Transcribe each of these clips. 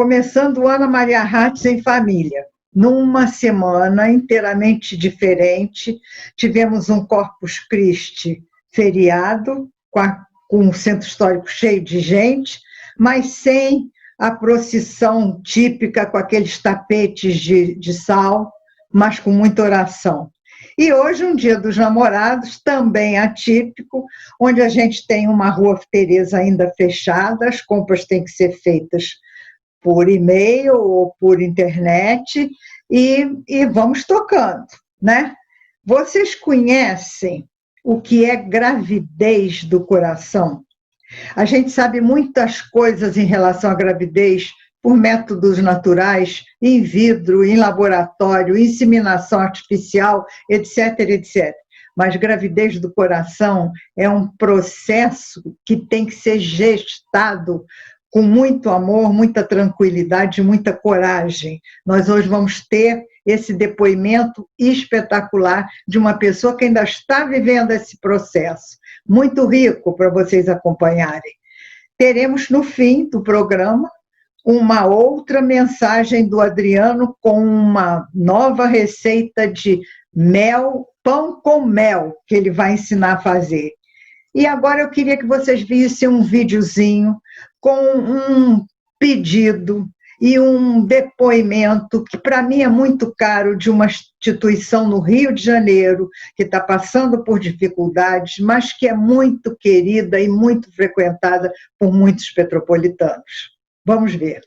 Começando Ana Maria Hatz em família. Numa semana inteiramente diferente, tivemos um Corpus Christi feriado, com o centro histórico cheio de gente, mas sem a procissão típica, com aqueles tapetes de sal, mas com muita oração. E hoje, um Dia dos Namorados, também atípico, onde a gente tem uma Rua Teresa ainda fechada, as compras têm que ser feitas por e-mail ou por internet, e vamos tocando, né? Vocês conhecem o que é gravidez do coração? A gente sabe muitas coisas em relação à gravidez por métodos naturais, in vitro, em laboratório, inseminação artificial, etc, etc. Mas gravidez do coração é um processo que tem que ser gestado com muito amor, muita tranquilidade, muita coragem. Nós hoje vamos ter esse depoimento espetacular de uma pessoa que ainda está vivendo esse processo. Muito rico para vocês acompanharem. Teremos, no fim do programa, uma outra mensagem do Adriano com uma nova receita de mel, pão com mel, que ele vai ensinar a fazer. E agora eu queria que vocês vissem um videozinho com um pedido e um depoimento que para mim é muito caro, de uma instituição no Rio de Janeiro que está passando por dificuldades, mas que é muito querida e muito frequentada por muitos petropolitanos. Vamos ver.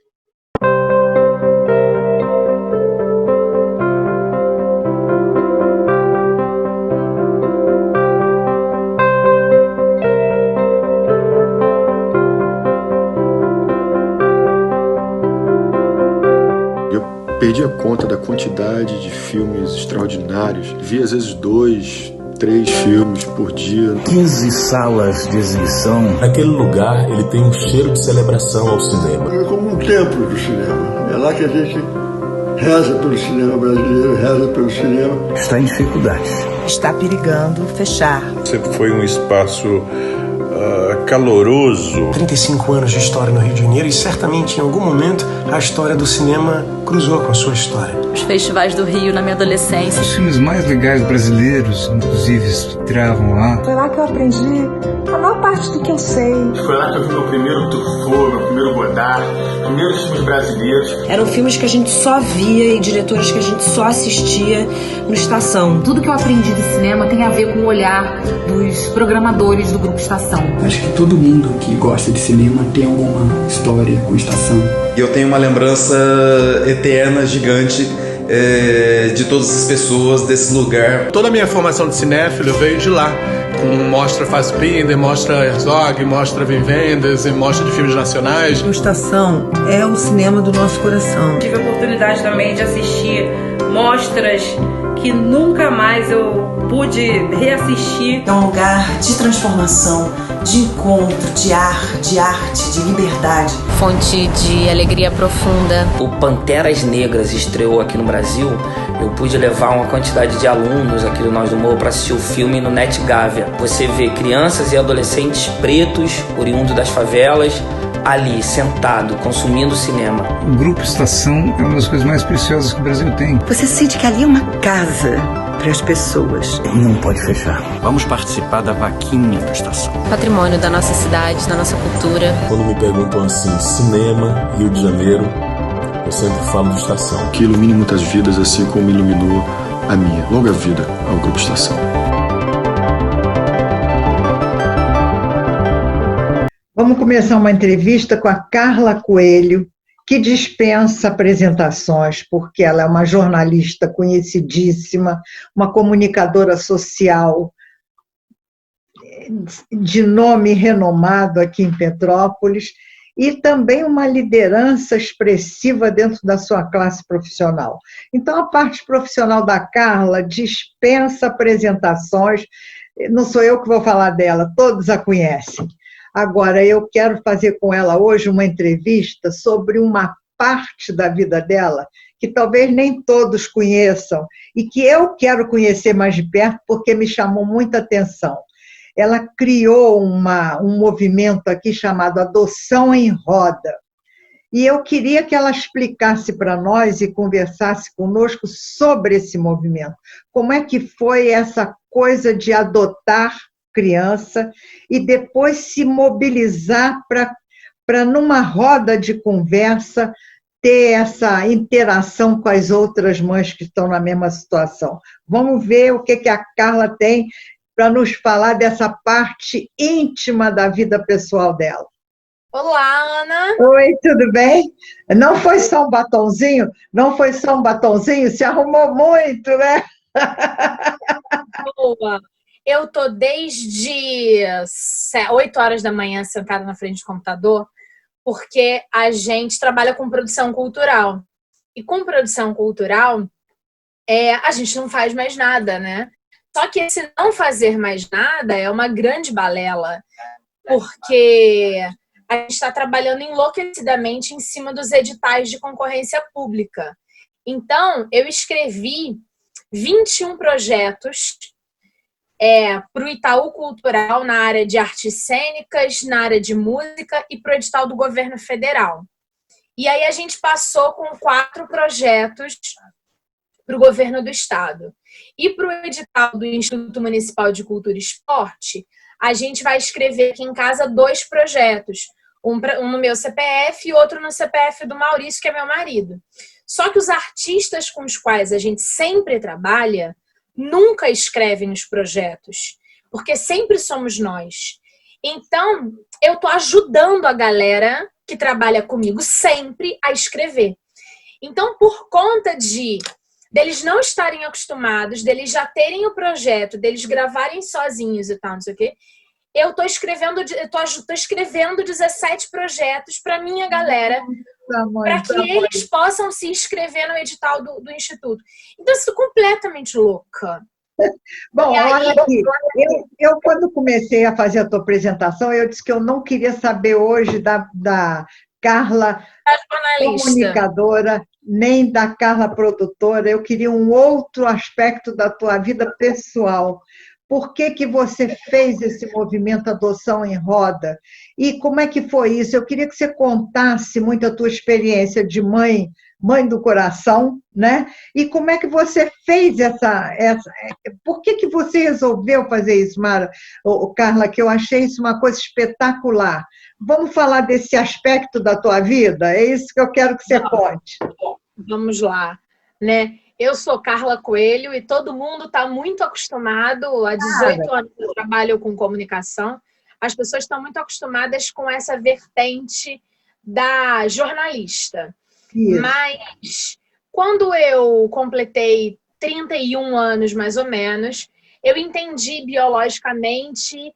Perdi a conta da quantidade de filmes extraordinários. Vi às vezes 2, 3 filmes por dia. 15 salas de exibição. Naquele lugar, ele tem um cheiro de celebração ao cinema. É como um templo do cinema. É lá que a gente reza pelo cinema brasileiro, reza pelo cinema. Está em dificuldades. Está perigando fechar. Sempre foi um espaço caloroso. 35 anos de história no Rio de Janeiro, e certamente em algum momento a história do cinema cruzou com a sua história. Os festivais do Rio na minha adolescência. Os filmes mais legais brasileiros, inclusive, travam lá. Foi lá que eu aprendi a maior parte do que eu sei. Foi lá que eu vi meu primeiro Truffaut, meu primeiro Godard, primeiros filmes brasileiros. Eram filmes que a gente só via e diretores que a gente só assistia no Estação. Tudo que eu aprendi de cinema tem a ver com o olhar dos programadores do Grupo Estação. Acho que todo mundo que gosta de cinema tem alguma história com Estação. Eu tenho uma lembrança eterna, gigante, de todas as pessoas desse lugar. Toda a minha formação de cinéfilo veio de lá, com mostra Fassbinder, mostra Herzog, mostra Wim Wenders e mostra de filmes nacionais. O Estação é o cinema do nosso coração. Tive a oportunidade também de assistir mostras que nunca mais eu pude reassistir. É um lugar de transformação, de encontro, de arte, de liberdade. Fonte de alegria profunda. O Panteras Negras estreou aqui no Brasil. Eu pude levar uma quantidade de alunos aqui do Nós do Morro para assistir o filme no Net Gávea. Você vê crianças e adolescentes pretos, oriundos das favelas, ali, sentado, consumindo cinema. O Grupo Estação é uma das coisas mais preciosas que o Brasil tem. Você sente que ali é uma casa para as pessoas. Não pode fechar. Vamos participar da vaquinha da Estação. Patrimônio da nossa cidade, da nossa cultura. Quando me perguntam assim, cinema, Rio de Janeiro, eu sempre falo do Estação. Que ilumine muitas vidas, assim como iluminou a minha. Longa vida ao Grupo Estação. Vamos começar uma entrevista com a Carla Coelho, que dispensa apresentações, porque ela é uma jornalista conhecidíssima, uma comunicadora social de nome renomado aqui em Petrópolis, e também uma liderança expressiva dentro da sua classe profissional. Então, a parte profissional da Carla dispensa apresentações, não sou eu que vou falar dela, todos a conhecem. Agora, eu quero fazer com ela hoje uma entrevista sobre uma parte da vida dela que talvez nem todos conheçam e que eu quero conhecer mais de perto porque me chamou muita atenção. Ela criou um movimento aqui chamado Adoção em Roda. e eu queria que ela explicasse para nós e conversasse conosco sobre esse movimento. Como é que foi essa coisa de adotar criança e depois se mobilizar para numa roda de conversa, ter essa interação com as outras mães que estão na mesma situação. Vamos ver o que a Carla tem para nos falar dessa parte íntima da vida pessoal dela. Olá, Ana. Oi, tudo bem? Não foi só um batonzinho? Não foi só um batonzinho? Se arrumou muito, né? Boa. Eu tô desde 8 horas da manhã sentada na frente do computador, porque a gente trabalha com produção cultural. E com produção cultural, a gente não faz mais nada, né? Só que esse não fazer mais nada é uma grande balela, porque a gente está trabalhando enlouquecidamente em cima dos editais de concorrência pública. Então, eu escrevi 21 projetos para o Itaú Cultural na área de artes cênicas, na área de música e para o edital do governo federal. E aí a gente passou com 4 projetos para o governo do estado. E para o edital do Instituto Municipal de Cultura e Esporte, a gente vai escrever aqui em casa 2 projetos. Um no meu CPF e outro no CPF do Maurício, que é meu marido. Só que os artistas com os quais a gente sempre trabalha nunca escrevem os projetos, porque sempre somos nós. Então, eu estou ajudando a galera que trabalha comigo sempre a escrever. Então, por conta deles não estarem acostumados, deles já terem o projeto, deles gravarem sozinhos e tal, não sei o quê, eu estou escrevendo 17 projetos para minha galera, para que eles possam se inscrever no edital do Instituto. Então, eu estou completamente louca. Bom, olha aqui, eu quando comecei a fazer a tua apresentação, eu disse que eu não queria saber hoje da Carla comunicadora, nem da Carla produtora, eu queria um outro aspecto da tua vida pessoal. Por que você fez esse movimento Adoção em Roda? E como é que foi isso? Eu queria que você contasse muito a tua experiência de mãe do coração, né? E como é que você fez essa por que você resolveu fazer isso, Carla, que eu achei isso uma coisa espetacular. Vamos falar desse aspecto da tua vida? É isso que eu quero que você conte. Vamos lá, né? Eu sou Carla Coelho e todo mundo está muito acostumado, há 18 anos eu trabalho com comunicação, as pessoas estão muito acostumadas com essa vertente da jornalista. Isso. Mas quando eu completei 31 anos, mais ou menos, eu entendi biologicamente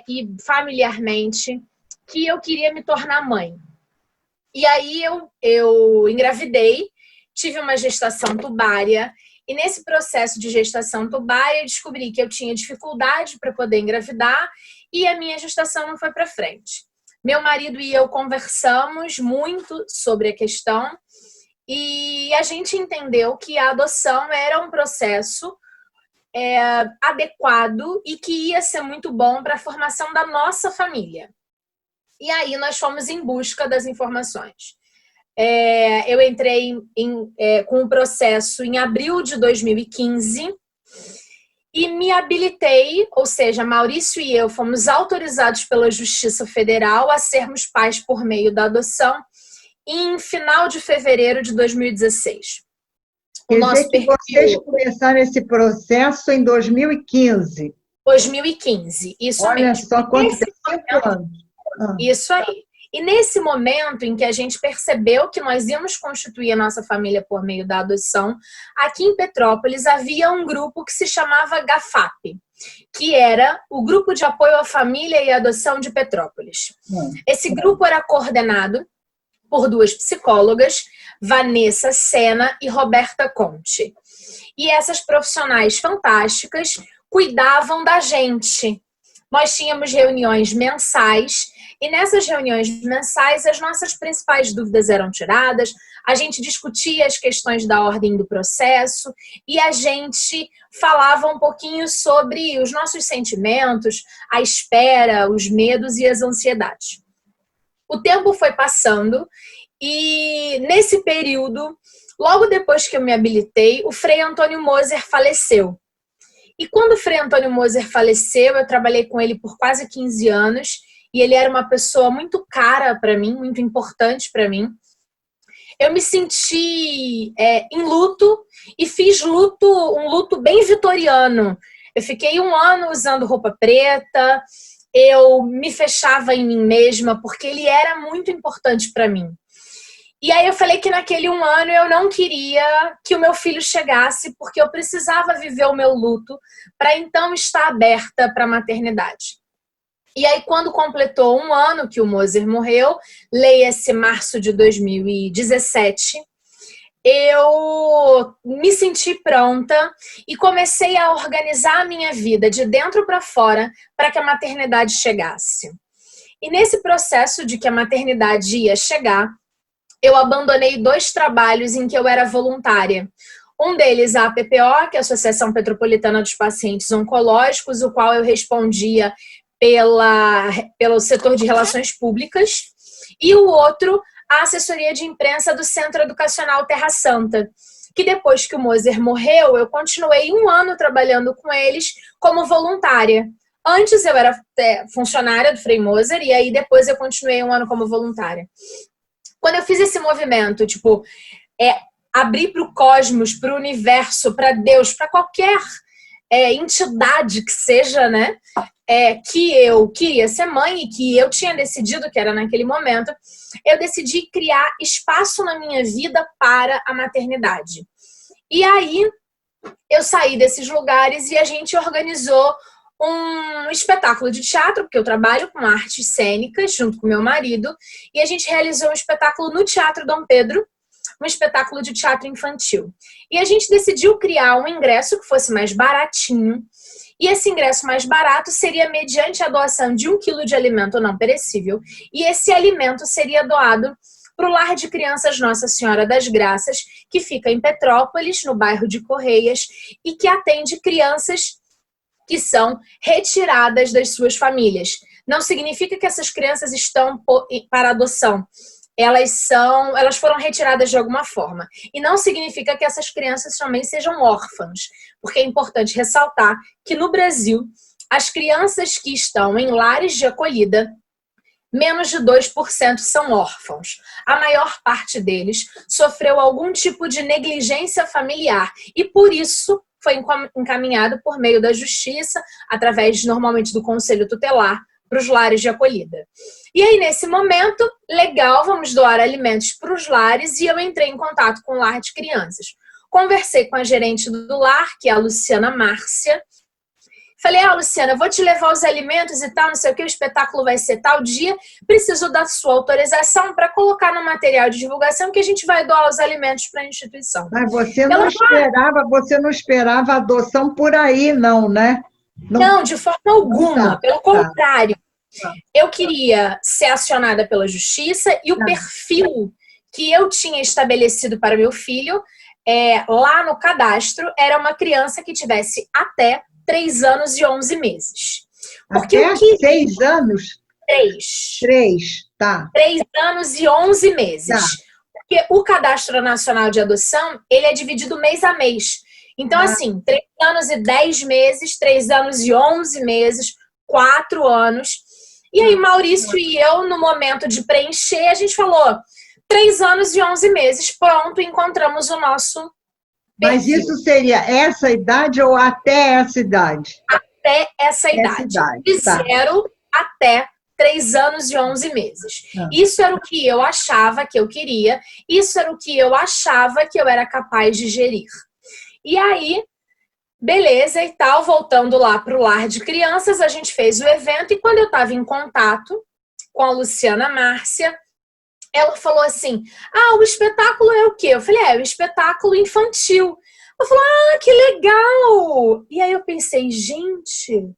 e familiarmente que eu queria me tornar mãe. E aí eu engravidei, tive uma gestação tubária, e nesse processo de gestação tubária eu descobri que eu tinha dificuldade para poder engravidar e a minha gestação não foi para frente. Meu marido e eu conversamos muito sobre a questão e a gente entendeu que a adoção era um processo adequado e que ia ser muito bom para a formação da nossa família. E aí nós fomos em busca das informações. Eu entrei com o processo em abril de 2015 e me habilitei, ou seja, Maurício e eu fomos autorizados pela Justiça Federal a sermos pais por meio da adoção em final de fevereiro de 2016. Quer dizer que vocês começaram esse processo em 2015. 2015, isso Olha mesmo. Olha só quanto tempo, 5 anos. Isso aí. E nesse momento em que a gente percebeu que nós íamos constituir a nossa família por meio da adoção, aqui em Petrópolis havia um grupo que se chamava GAFAP, que era o Grupo de Apoio à Família e Adoção de Petrópolis. Esse grupo era coordenado por 2 psicólogas, Vanessa Sena e Roberta Conte. E essas profissionais fantásticas cuidavam da gente. Nós tínhamos reuniões mensais e nessas reuniões mensais as nossas principais dúvidas eram tiradas, a gente discutia as questões da ordem do processo e a gente falava um pouquinho sobre os nossos sentimentos, a espera, os medos e as ansiedades. O tempo foi passando E nesse período, logo depois que eu me habilitei, o Frei Antônio Moser faleceu. E quando o Frei Antônio Moser faleceu, eu trabalhei com ele por quase 15 anos, e ele era uma pessoa muito cara para mim, muito importante para mim. Eu me senti em luto e fiz um luto bem vitoriano. Eu fiquei 1 ano usando roupa preta, eu me fechava em mim mesma, porque ele era muito importante para mim. E aí eu falei que naquele 1 ano eu não queria que o meu filho chegasse, porque eu precisava viver o meu luto para então estar aberta para a maternidade. E aí quando completou 1 ano que o Moser morreu, leia-se março de 2017, eu me senti pronta e comecei a organizar a minha vida de dentro para fora para que a maternidade chegasse. E nesse processo de que a maternidade ia chegar, eu abandonei 2 trabalhos em que eu era voluntária. Um deles a APPO, que é a Associação Petropolitana dos Pacientes Oncológicos, o qual eu respondia pelo setor de relações públicas, e o outro, a assessoria de imprensa do Centro Educacional Terra Santa, que depois que o Moser morreu, eu continuei 1 ano trabalhando com eles como voluntária. Antes eu era funcionária do Frei Moser, e aí depois eu continuei 1 ano como voluntária. Quando eu fiz esse movimento, abrir para o cosmos, para o universo, para Deus, para qualquer entidade que seja, né? Que eu queria ser mãe e que eu tinha decidido que era naquele momento, eu decidi criar espaço na minha vida para a maternidade. E aí, eu saí desses lugares e a gente organizou um espetáculo de teatro, porque eu trabalho com artes cênicas junto com meu marido, e a gente realizou um espetáculo no Teatro Dom Pedro, um espetáculo de teatro infantil. E a gente decidiu criar um ingresso que fosse mais baratinho, e esse ingresso mais barato seria mediante a doação de 1 quilo de alimento não perecível, e esse alimento seria doado para o Lar de Crianças Nossa Senhora das Graças, que fica em Petrópolis, no bairro de Correias, e que atende crianças que são retiradas das suas famílias. Não significa que essas crianças estão para adoção. Elas foram retiradas de alguma forma. E não significa que essas crianças também sejam órfãs, porque é importante ressaltar que no Brasil, as crianças que estão em lares de acolhida, menos de 2% são órfãos. A maior parte deles sofreu algum tipo de negligência familiar e, por isso, foi encaminhado por meio da justiça, através, normalmente, do conselho tutelar, para os lares de acolhida. E aí, nesse momento, legal, vamos doar alimentos para os lares, e eu entrei em contato com o lar de crianças. Conversei com a gerente do lar, que é a Luciana Márcia. Falei, Luciana, eu vou te levar os alimentos e tal, não sei o que, o espetáculo vai ser tal dia, preciso da sua autorização para colocar no material de divulgação que a gente vai doar os alimentos para a instituição. Mas você não esperava a adoção por aí, não, né? Não, de forma alguma, pelo contrário. Eu queria ser acionada pela justiça e o perfil que eu tinha estabelecido para meu filho, lá no cadastro, era uma criança que tivesse até 3 anos e 11 meses. Porque até 6 anos? 3, tá. 3 anos e 11 meses. Tá. Porque o Cadastro Nacional de Adoção, ele é dividido mês a mês. Então, assim, 3 anos e 10 meses, 3 anos e 11 meses, 4 anos. E aí, Maurício e eu, no momento de preencher, a gente falou 3 anos e 11 meses, pronto, encontramos o nosso perfil. Mas isso seria essa idade ou até essa idade? Até essa idade. De 0 até 3 anos e 11 meses. Isso era o que eu achava que eu queria, isso era o que eu achava que eu era capaz de gerir. E aí, beleza e tal, voltando lá para o lar de crianças, a gente fez o evento, e quando eu estava em contato com a Luciana Márcia, ela falou assim, o espetáculo é o quê? Eu falei, o espetáculo infantil. Ela falou, que legal! E aí eu pensei, gente,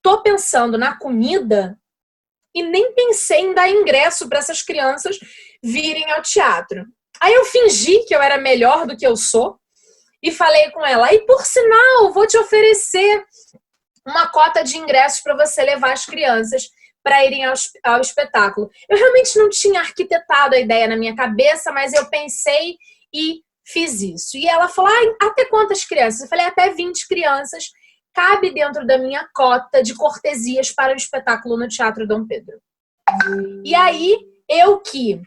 tô pensando na comida e nem pensei em dar ingresso para essas crianças virem ao teatro. Aí eu fingi que eu era melhor do que eu sou, e falei com ela, e por sinal, vou te oferecer uma cota de ingressos para você levar as crianças para irem ao espetáculo. Eu realmente não tinha arquitetado a ideia na minha cabeça, mas eu pensei e fiz isso. E ela falou, até quantas crianças? Eu falei, até 20 crianças. Cabe dentro da minha cota de cortesias para o espetáculo no Teatro Dom Pedro. E aí, eu que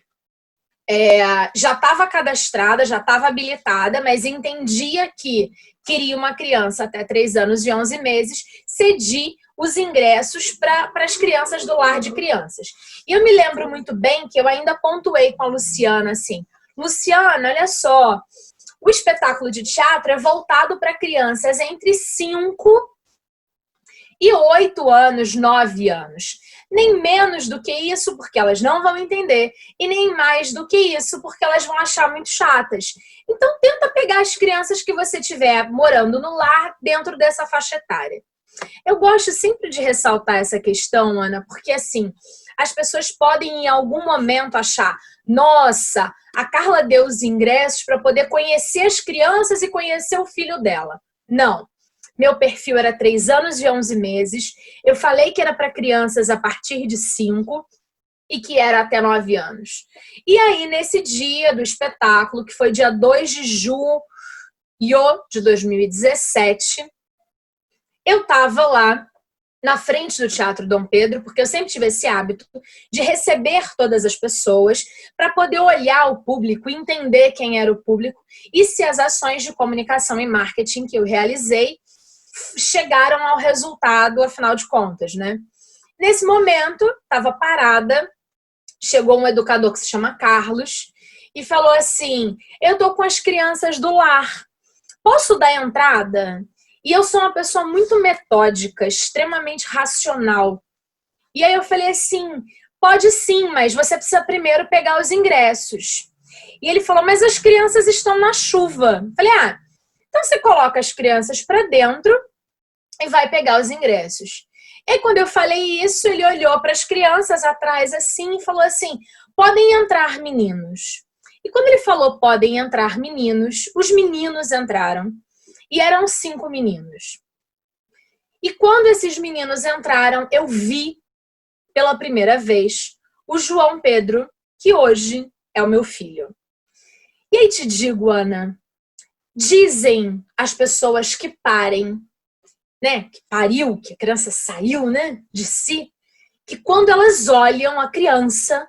já estava cadastrada, já estava habilitada, mas entendia que queria uma criança até 3 anos e 11 meses, cedi os ingressos para as crianças do lar de crianças. E eu me lembro muito bem que eu ainda pontuei com a Luciana assim, Luciana, olha só, o espetáculo de teatro é voltado para crianças entre 5 e 8 anos, 9 anos. Nem menos do que isso, porque elas não vão entender, e nem mais do que isso, porque elas vão achar muito chatas. Então, tenta pegar as crianças que você tiver morando no lar dentro dessa faixa etária. Eu gosto sempre de ressaltar essa questão, Ana, porque assim, as pessoas podem em algum momento achar, nossa, a Carla deu os ingressos para poder conhecer as crianças e conhecer o filho dela. Não. Meu perfil era 3 anos e 11 meses. Eu falei que era para crianças a partir de 5 e que era até 9 anos. E aí, nesse dia do espetáculo, que foi dia 2 de julho de 2017, eu estava lá na frente do Teatro Dom Pedro, porque eu sempre tive esse hábito de receber todas as pessoas para poder olhar o público, entender quem era o público e se as ações de comunicação e marketing que eu realizei chegaram ao resultado, afinal de contas, né? Nesse momento, estava parada, chegou um educador que se chama Carlos e falou assim, eu tô com as crianças do lar, posso dar entrada? E eu sou uma pessoa muito metódica, extremamente racional. E aí eu falei assim, pode sim, mas você precisa primeiro pegar os ingressos. E ele falou, mas as crianças estão na chuva. Eu falei, então você coloca as crianças para dentro e vai pegar os ingressos. E aí, quando eu falei isso, ele olhou para as crianças atrás assim e falou assim, podem entrar meninos. E quando ele falou podem entrar meninos, os meninos entraram. E eram 5 meninos. E quando esses meninos entraram, eu vi pela primeira vez o João Pedro, que hoje é o meu filho. E aí te digo, Ana, dizem as pessoas que parem, né, que pariu, que a criança saiu, né, de si, que quando elas olham a criança,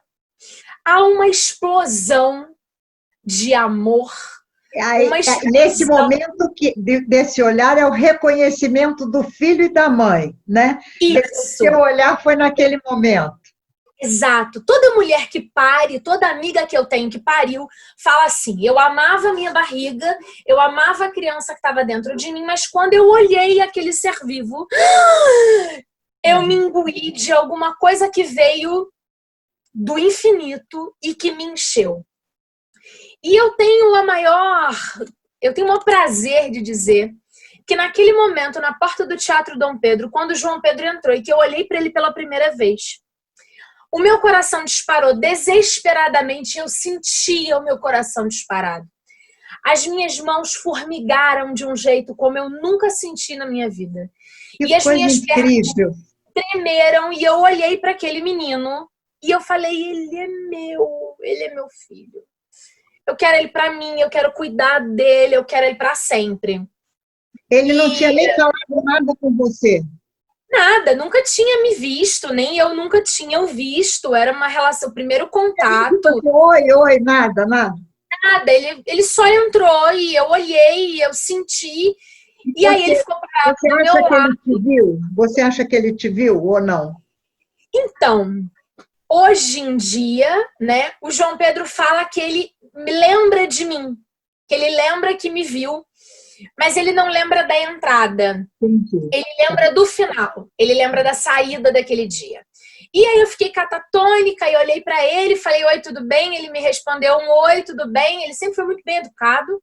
há uma explosão de amor. Aí, nesse momento desse olhar é o reconhecimento do filho e da mãe, né? Isso. Seu olhar foi naquele momento. Exato. Toda mulher que pare, toda amiga que eu tenho que pariu, fala assim, eu amava a minha barriga, eu amava a criança que estava dentro de mim, mas quando eu olhei aquele ser vivo, eu me imbuí de alguma coisa que veio do infinito e que me encheu. E eu tenho o maior prazer de dizer que naquele momento, na porta do Teatro Dom Pedro, quando o João Pedro entrou e que eu olhei para ele pela primeira vez, o meu coração disparou desesperadamente, eu sentia o meu coração disparado. As minhas mãos formigaram de um jeito como eu nunca senti na minha vida. E as minhas pernas tremeram e eu olhei para aquele menino e eu falei, ele é meu filho. Eu quero ele para mim, eu quero cuidar dele, eu quero ele para sempre. Ele não tinha nem falado nada com você? Nada, nunca tinha me visto, nem eu nunca tinha o visto. Era uma relação, o primeiro contato. Oi, nada. Nada, ele só entrou e eu olhei, eu senti. E aí ele ficou parado do meu lado. Você acha que ele te viu ou não? Então, hoje em dia, né, o João Pedro fala que ele lembra de mim, que ele lembra que me viu, mas ele não lembra da entrada. Entendi. Ele lembra do final, ele lembra da saída daquele dia. E aí eu fiquei catatônica e olhei para ele, falei, oi, tudo bem? Ele me respondeu oi, tudo bem? Ele sempre foi muito bem educado.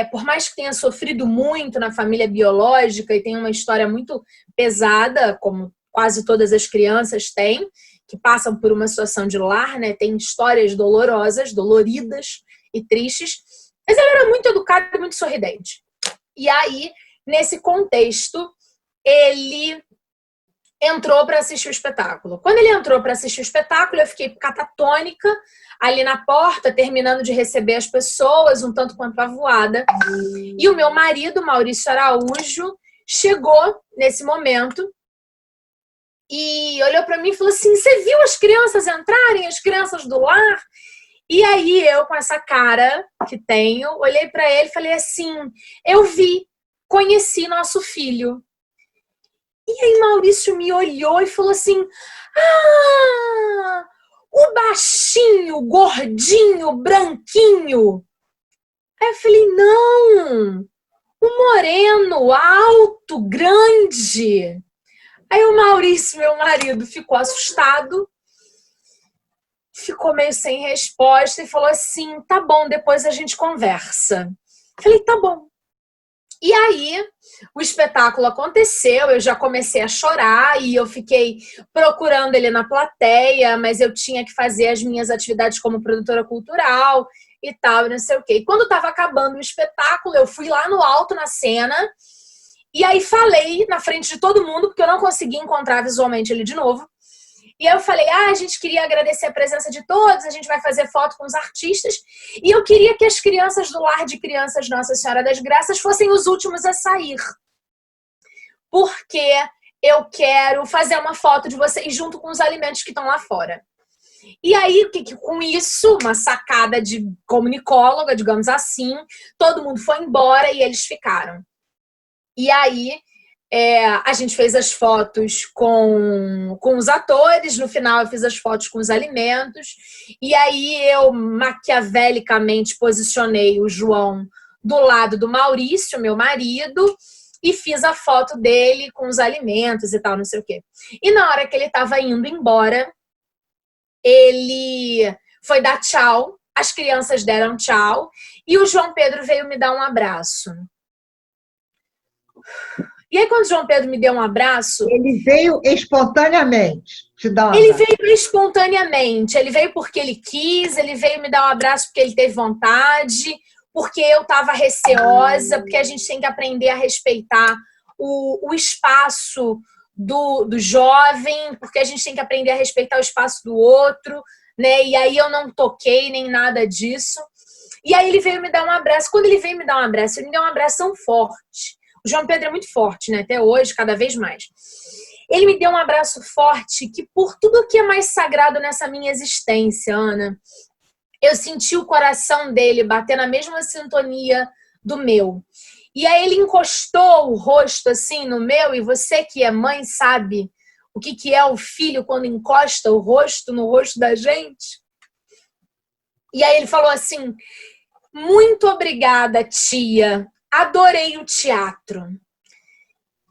Por mais que tenha sofrido muito na família biológica e tenha uma história muito pesada, como quase todas as crianças têm, que passam por uma situação de lar, né? Tem histórias dolorosas, doloridas e tristes, mas ele era muito educado e muito sorridente. E aí, nesse contexto, ele entrou para assistir o espetáculo. Quando ele entrou para assistir o espetáculo, eu fiquei catatônica ali na porta, terminando de receber as pessoas, um tanto quanto avoada. E o meu marido, Maurício Araújo, chegou nesse momento e olhou para mim e falou assim: você viu as crianças entrarem, as crianças do lar? E aí eu, com essa cara que tenho, olhei para ele e falei assim: eu vi, conheci nosso filho. E aí Maurício me olhou e falou assim: ah, o baixinho, gordinho, branquinho. Aí eu falei: não, o moreno, alto, grande. Aí o Maurício, meu marido, ficou assustado, ficou meio sem resposta e falou assim: tá bom, depois a gente conversa. Falei: tá bom. E aí o espetáculo aconteceu, eu já comecei a chorar e eu fiquei procurando ele na plateia, mas eu tinha que fazer as minhas atividades como produtora cultural e tal, não sei o quê. E quando estava acabando o espetáculo, eu fui lá no alto na cena e aí falei na frente de todo mundo, porque eu não consegui encontrar visualmente ele de novo. E eu falei: a gente queria agradecer a presença de todos, a gente vai fazer foto com os artistas, e eu queria que as crianças do Lar de Crianças Nossa Senhora das Graças fossem os últimos a sair, porque eu quero fazer uma foto de vocês junto com os alimentos que estão lá fora. E aí, com isso, uma sacada de comunicóloga, digamos assim, todo mundo foi embora e eles ficaram. E aí a gente fez as fotos com os atores, no final eu fiz as fotos com os alimentos, e aí eu maquiavelicamente posicionei o João do lado do Maurício, meu marido, e fiz a foto dele com os alimentos e tal, não sei o quê. E na hora que ele estava indo embora, ele foi dar tchau, as crianças deram tchau, e o João Pedro veio me dar um abraço. E aí, quando o João Pedro me deu um abraço... Ele veio espontaneamente te dar um abraço. Ele veio espontaneamente. Ele veio porque ele quis, ele veio me dar um abraço porque ele teve vontade, porque eu estava receosa, porque a gente tem que aprender a respeitar o espaço do jovem, porque a gente tem que aprender a respeitar o espaço do outro, né? E aí eu não toquei nem nada disso. E aí ele veio me dar um abraço. Quando ele veio me dar um abraço, ele me deu um abraço tão forte. O João Pedro é muito forte, né? Até hoje, cada vez mais. Ele me deu um abraço forte que, por tudo que é mais sagrado nessa minha existência, Ana, eu senti o coração dele bater na mesma sintonia do meu. E aí ele encostou o rosto assim no meu, e você que é mãe sabe o que é o filho quando encosta o rosto no rosto da gente. E aí ele falou assim: muito obrigada, tia. Adorei o teatro.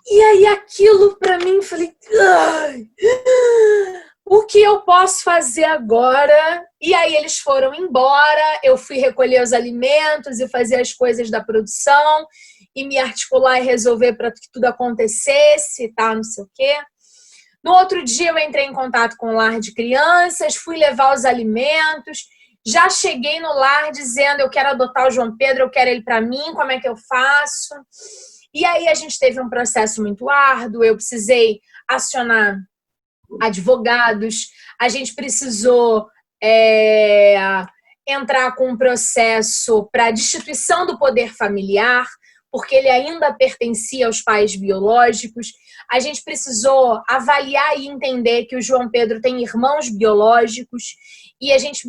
E aí aquilo pra mim, falei: ai, o que eu posso fazer agora? E aí eles foram embora, eu fui recolher os alimentos e fazer as coisas da produção e me articular e resolver para que tudo acontecesse e tal, não sei o quê. No outro dia eu entrei em contato com o Lar de Crianças, fui levar os alimentos. Já cheguei no lar dizendo: eu quero adotar o João Pedro, eu quero ele para mim, como é que eu faço? E aí a gente teve um processo muito árduo, eu precisei acionar advogados, a gente precisou entrar com um processo para destituição do poder familiar, porque ele ainda pertencia aos pais biológicos. A gente precisou avaliar e entender que o João Pedro tem irmãos biológicos, e a gente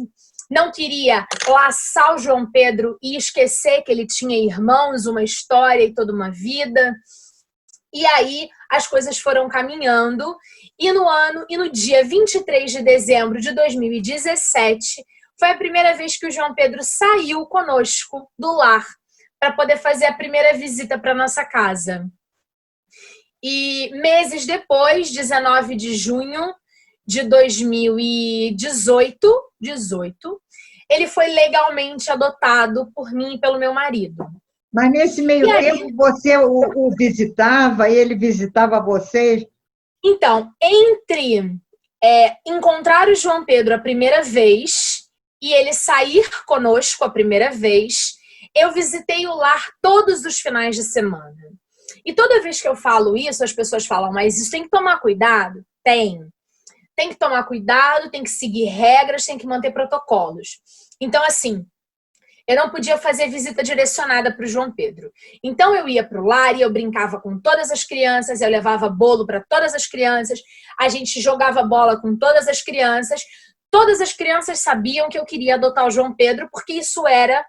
não queria laçar o João Pedro e esquecer que ele tinha irmãos, uma história e toda uma vida. E aí as coisas foram caminhando, e no dia 23 de dezembro de 2017 foi a primeira vez que o João Pedro saiu conosco do lar para poder fazer a primeira visita para nossa casa. E meses depois, 19 de junho de 2018, ele foi legalmente adotado por mim e pelo meu marido. Mas nesse meio tempo você o visitava e ele visitava vocês? Então, entre encontrar o João Pedro a primeira vez e ele sair conosco a primeira vez, eu visitei o lar todos os finais de semana. E toda vez que eu falo isso, as pessoas falam, mas isso tem que tomar cuidado? Tem que tomar cuidado, tem que seguir regras, tem que manter protocolos. Então, assim, eu não podia fazer visita direcionada para o João Pedro. Então, eu ia para o lar e eu brincava com todas as crianças, eu levava bolo para todas as crianças, a gente jogava bola com todas as crianças. Todas as crianças sabiam que eu queria adotar o João Pedro, porque isso era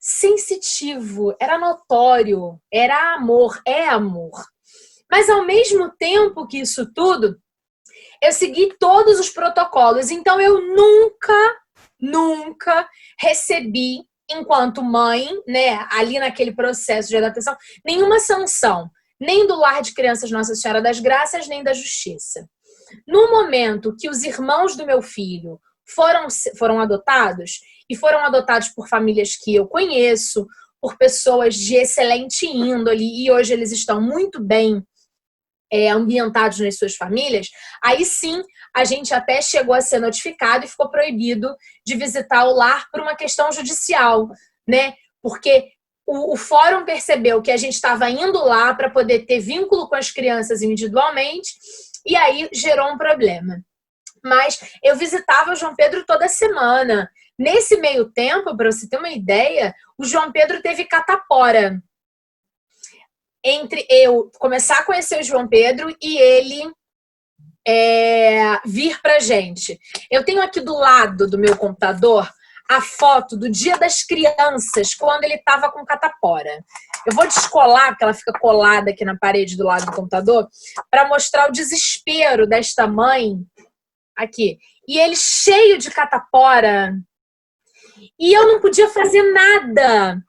sensitivo, era notório, era amor, é amor. Mas, ao mesmo tempo que isso tudo, eu segui todos os protocolos. Então, eu nunca recebi, enquanto mãe, né, ali naquele processo de adaptação, nenhuma sanção, nem do Lar de Crianças Nossa Senhora das Graças, nem da Justiça. No momento que os irmãos do meu filho foram adotados, e foram adotados por famílias que eu conheço, por pessoas de excelente índole, e hoje eles estão muito bem ambientados nas suas famílias, aí sim a gente até chegou a ser notificado e ficou proibido de visitar o lar por uma questão judicial, né? Porque o fórum percebeu que a gente estava indo lá para poder ter vínculo com as crianças individualmente, e aí gerou um problema. Mas eu visitava o João Pedro toda semana. Nesse meio tempo, para você ter uma ideia, o João Pedro teve catapora. Entre eu começar a conhecer o João Pedro e ele vir pra gente. Eu tenho aqui do lado do meu computador a foto do Dia das Crianças, quando ele estava com catapora. Eu vou descolar, porque ela fica colada aqui na parede do lado do computador, para mostrar o desespero desta mãe. Aqui. E ele cheio de catapora. E eu não podia fazer nada,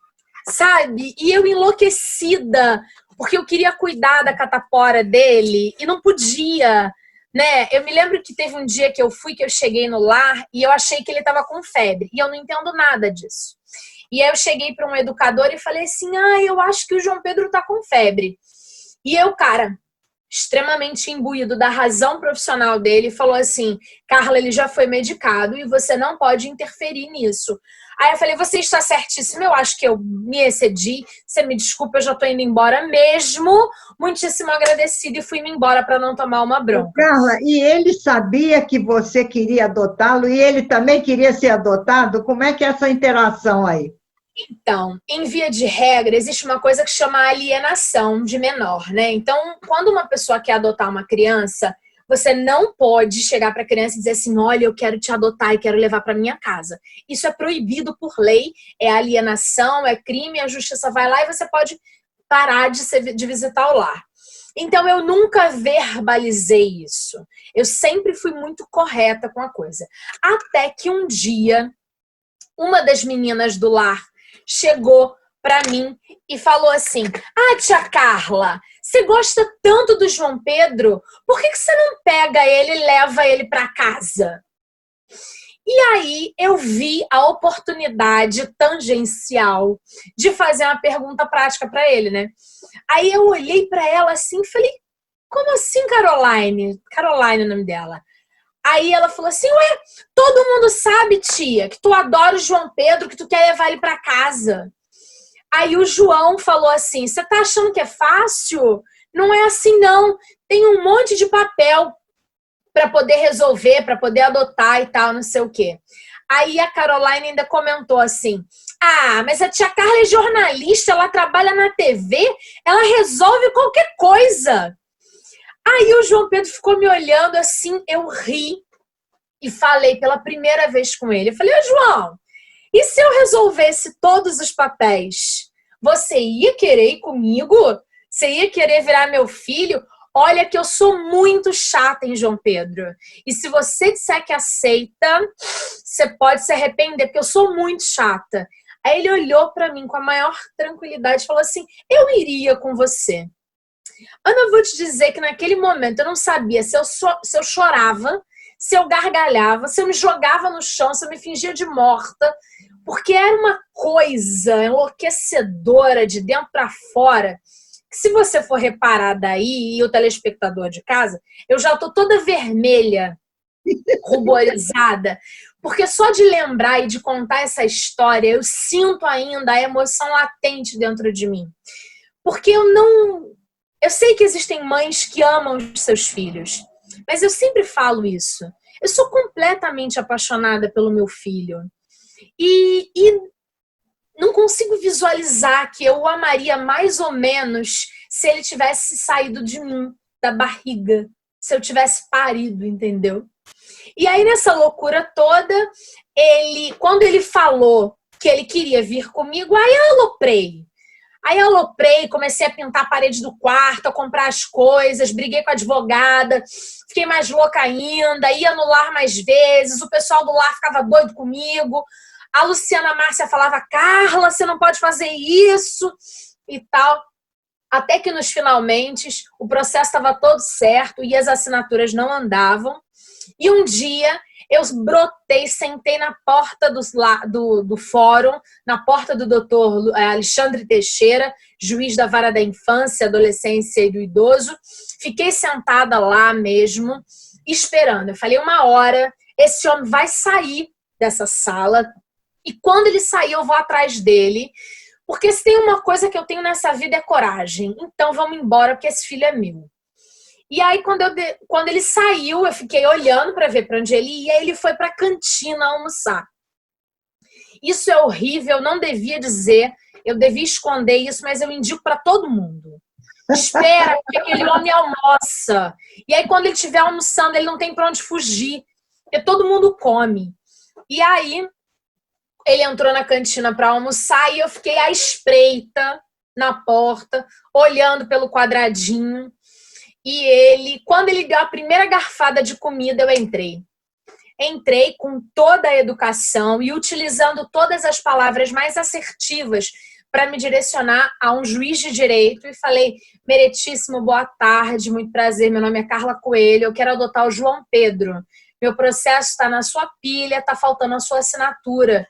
sabe? E eu enlouquecida, porque eu queria cuidar da catapora dele e não podia, né? Eu me lembro que teve um dia que eu cheguei no lar e eu achei que ele estava com febre. E eu não entendo nada disso. E aí eu cheguei para um educador e falei assim, eu acho que o João Pedro tá com febre. E eu, cara, extremamente imbuído da razão profissional dele, falou assim, Carla, ele já foi medicado e você não pode interferir nisso. Aí eu falei, você está certíssimo, eu acho que eu me excedi, você me desculpa, eu já estou indo embora mesmo, muitíssimo agradecida e fui-me embora para não tomar uma bronca. Carla, e ele sabia que você queria adotá-lo e ele também queria ser adotado? Como é que é essa interação aí? Então, em via de regra, existe uma coisa que chama alienação de menor, né? Então, quando uma pessoa quer adotar uma criança, você não pode chegar para a criança e dizer assim, olha, eu quero te adotar e quero levar para minha casa. Isso é proibido por lei, é alienação, é crime, a justiça vai lá e você pode parar de visitar o lar. Então, eu nunca verbalizei isso. Eu sempre fui muito correta com a coisa. Até que um dia, uma das meninas do lar chegou para mim e falou assim, tia Carla, você gosta tanto do João Pedro, por que você não pega ele e leva ele para casa? E aí eu vi a oportunidade tangencial de fazer uma pergunta prática para ele, né? Aí eu olhei para ela assim e falei, como assim, Caroline? Caroline é o nome dela. Aí ela falou assim, ué, todo mundo sabe, tia, que tu adora o João Pedro, que tu quer levar ele para casa. Aí o João falou assim, você tá achando que é fácil? Não é assim não, tem um monte de papel para poder resolver, para poder adotar e tal, não sei o quê. Aí a Caroline ainda comentou assim, mas a tia Carla é jornalista, ela trabalha na TV, ela resolve qualquer coisa. Aí o João Pedro ficou me olhando assim, eu ri e falei pela primeira vez com ele. Eu falei, João, e se eu resolvesse todos os papéis? Você ia querer ir comigo? Você ia querer virar meu filho? Olha que eu sou muito chata, hein, João Pedro? E se você disser que aceita, você pode se arrepender, porque eu sou muito chata. Aí ele olhou para mim com a maior tranquilidade e falou assim, eu iria com você. Ana, eu vou te dizer que naquele momento eu não sabia se eu chorava, se eu gargalhava, se eu me jogava no chão, se eu me fingia de morta, porque era uma coisa enlouquecedora de dentro para fora, que se você for reparar daí, e o telespectador de casa, eu já tô toda vermelha, ruborizada, porque só de lembrar e de contar essa história, eu sinto ainda a emoção latente dentro de mim. Porque eu sei que existem mães que amam os seus filhos, mas eu sempre falo isso. Eu sou completamente apaixonada pelo meu filho. E não consigo visualizar que eu o amaria mais ou menos se ele tivesse saído de mim, da barriga, se eu tivesse parido, entendeu? E aí, nessa loucura toda, quando ele falou que ele queria vir comigo, aí eu aloprei, comecei a pintar a parede do quarto, a comprar as coisas, briguei com a advogada, fiquei mais louca ainda, ia no lar mais vezes, o pessoal do lar ficava doido comigo, a Luciana Márcia falava, Carla, você não pode fazer isso e tal. Até que nos finalmente o processo estava todo certo e as assinaturas não andavam. E um dia eu brotei, sentei na porta do fórum, na porta do doutor Alexandre Teixeira, juiz da Vara da Infância, Adolescência e do Idoso. Fiquei sentada lá mesmo, esperando. Eu falei, 1 hora, esse homem vai sair dessa sala e quando ele sair eu vou atrás dele. Porque se tem uma coisa que eu tenho nessa vida é coragem. Então vamos embora porque esse filho é meu. E aí, quando ele saiu, eu fiquei olhando para ver para onde ele ia, e ele foi para a cantina almoçar. Isso é horrível, eu não devia dizer, eu devia esconder isso, mas eu indico para todo mundo. Espera que aquele homem almoça. E aí, quando ele estiver almoçando, ele não tem para onde fugir, porque todo mundo come. E aí, ele entrou na cantina para almoçar e eu fiquei à espreita na porta, olhando pelo quadradinho. E quando ele deu a primeira garfada de comida, eu entrei. Entrei com toda a educação e utilizando todas as palavras mais assertivas para me direcionar a um juiz de direito e falei, meritíssimo, boa tarde, muito prazer, meu nome é Carla Coelho, eu quero adotar o João Pedro. Meu processo está na sua pilha, está faltando a sua assinatura.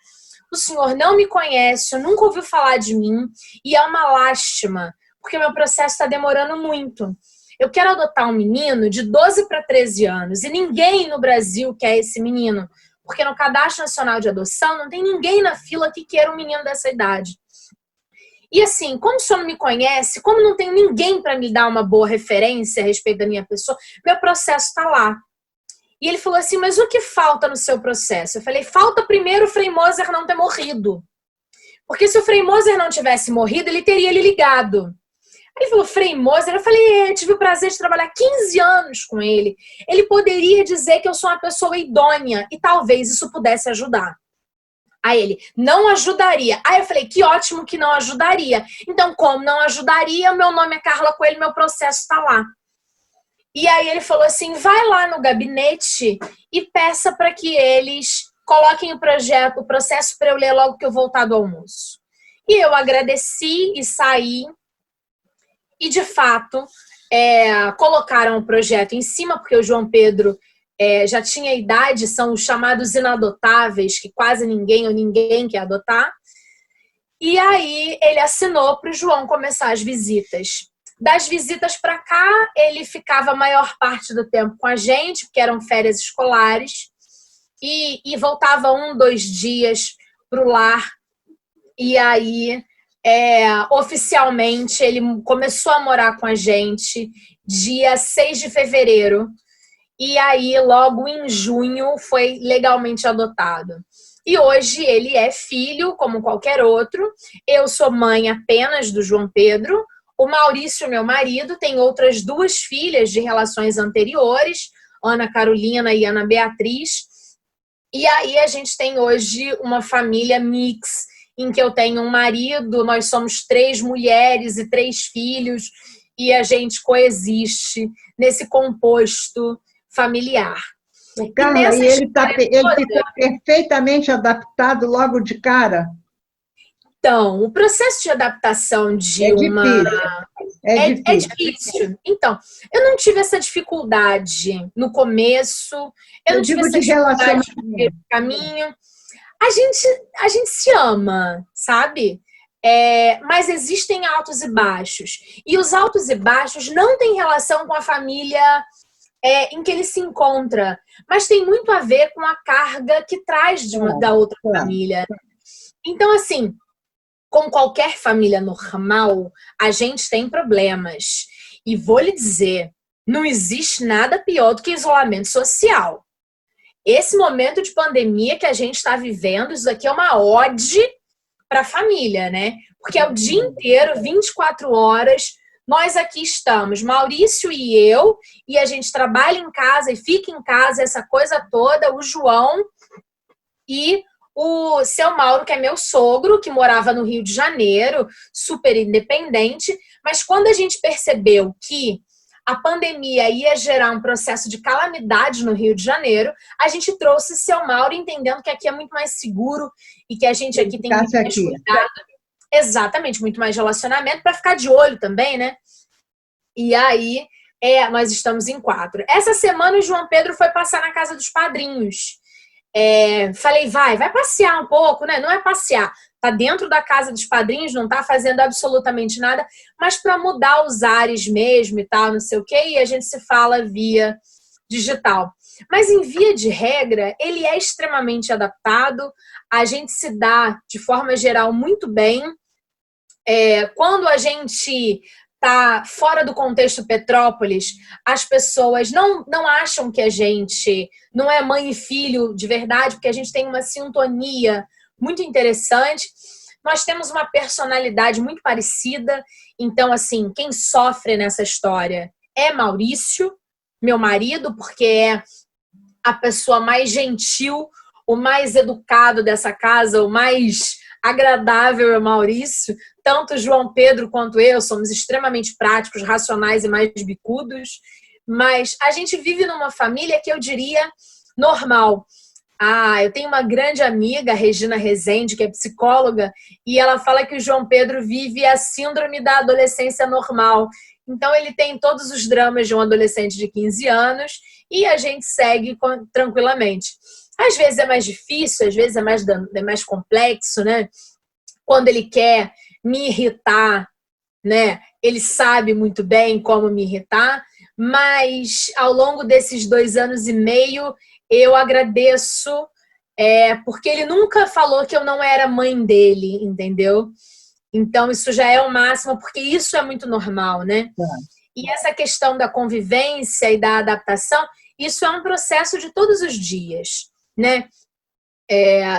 O senhor não me conhece, nunca ouviu falar de mim e é uma lástima, porque meu processo está demorando muito. Eu quero adotar um menino de 12 para 13 anos e ninguém no Brasil quer esse menino, porque no Cadastro Nacional de Adoção não tem ninguém na fila que queira um menino dessa idade. E assim, como o senhor não me conhece, como não tem ninguém para me dar uma boa referência a respeito da minha pessoa, meu processo está lá. E ele falou assim, mas o que falta no seu processo? Eu falei, falta primeiro o Frei Moser não ter morrido. Porque se o Frei Moser não tivesse morrido, ele teria lhe ligado. Aí ele falou, Frei Moser, eu falei, eu tive o prazer de trabalhar 15 anos com ele. Ele poderia dizer que eu sou uma pessoa idônea e talvez isso pudesse ajudar. Aí ele, não ajudaria. Aí eu falei, que ótimo que não ajudaria. Então, como não ajudaria, meu nome é Carla Coelho, meu processo está lá. E aí ele falou assim, vai lá no gabinete e peça para que eles coloquem o processo para eu ler logo que eu voltar do almoço. E eu agradeci e saí. E, de fato, colocaram o projeto em cima, porque o João Pedro já tinha idade, são os chamados inadotáveis, que quase ninguém ou ninguém quer adotar. E aí ele assinou para o João começar as visitas. Das visitas para cá, ele ficava a maior parte do tempo com a gente, porque eram férias escolares, e voltava 1, 2 dias para o lar. E aí... oficialmente ele começou a morar com a gente dia 6 de fevereiro e aí logo em junho foi legalmente adotado. E hoje ele é filho como qualquer outro, eu sou mãe apenas do João Pedro, o Maurício, meu marido, tem outras 2 filhas de relações anteriores, Ana Carolina e Ana Beatriz, e aí a gente tem hoje uma família mix, em que eu tenho um marido, nós somos 3 mulheres e 3 filhos, e a gente coexiste nesse composto familiar. Carla, e ele ficou perfeitamente adaptado logo de cara? Então, o processo de adaptação de É difícil. Então, eu não tive essa dificuldade no começo, eu não tive essa dificuldade no caminho. A gente se ama, sabe? Mas existem altos e baixos. E os altos e baixos não têm relação com a família em que ele se encontra, mas tem muito a ver com a carga que traz da outra família. Então, assim, com qualquer família normal, a gente tem problemas. E vou lhe dizer, não existe nada pior do que isolamento social. Esse momento de pandemia que a gente está vivendo, isso aqui é uma ode para a família, né? Porque é o dia inteiro, 24 horas, nós aqui estamos, Maurício e eu, e a gente trabalha em casa e fica em casa, essa coisa toda, o João e o seu Mauro, que é meu sogro, que morava no Rio de Janeiro, super independente, mas quando a gente percebeu que a pandemia ia gerar um processo de calamidade no Rio de Janeiro, a gente trouxe seu Mauro entendendo que aqui é muito mais seguro e que a gente aqui tem muito mais cuidado. Exatamente, muito mais relacionamento para ficar de olho também, né? E aí, nós estamos em 4. Essa semana o João Pedro foi passar na casa dos padrinhos. Falei, vai passear um pouco, né? Não é passear, tá dentro da casa dos padrinhos, não tá fazendo absolutamente nada, mas para mudar os ares mesmo e tal, não sei o quê, e a gente se fala via digital. Mas em via de regra, ele é extremamente adaptado, a gente se dá, de forma geral, muito bem. Quando a gente tá fora do contexto Petrópolis, as pessoas não acham que a gente não é mãe e filho de verdade, porque a gente tem uma sintonia muito interessante. Nós temos uma personalidade muito parecida, então, assim, quem sofre nessa história é Maurício, meu marido, porque é a pessoa mais gentil, o mais educado dessa casa, o mais agradável é Maurício. Tanto João Pedro quanto eu somos extremamente práticos, racionais e mais bicudos, mas a gente vive numa família que eu diria normal. Eu tenho uma grande amiga, a Regina Rezende, que é psicóloga, e ela fala que o João Pedro vive a síndrome da adolescência normal. Então ele tem todos os dramas de um adolescente de 15 anos e a gente segue tranquilamente. Às vezes é mais difícil, às vezes é mais complexo, né? Quando ele quer me irritar, né? Ele sabe muito bem como me irritar, mas ao longo desses 2 anos e meio, eu agradeço, porque ele nunca falou que eu não era mãe dele, entendeu? Então isso já é o máximo, porque isso é muito normal, né? E essa questão da convivência e da adaptação, isso é um processo de todos os dias, né?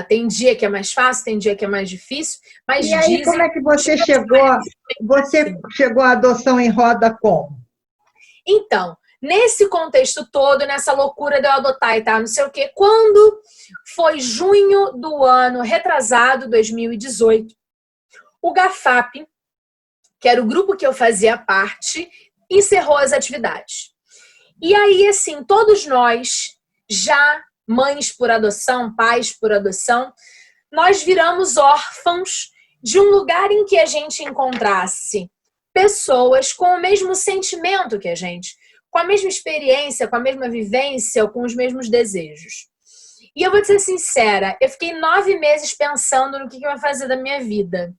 Tem dia que é mais fácil, tem dia que é mais difícil, mas e aí, como é que você chegou? Você chegou à adoção em roda como? Então, nesse contexto todo, nessa loucura de eu adotar e tal, não sei o quê, quando foi junho do ano retrasado, 2018, o GAFAP, que era o grupo que eu fazia parte, encerrou as atividades. E aí, assim, todos nós, já mães por adoção, pais por adoção, nós viramos órfãos de um lugar em que a gente encontrasse pessoas com o mesmo sentimento que a gente, com a mesma experiência, com a mesma vivência, ou com os mesmos desejos. E eu vou te ser sincera, eu fiquei 9 meses pensando no que eu ia fazer da minha vida.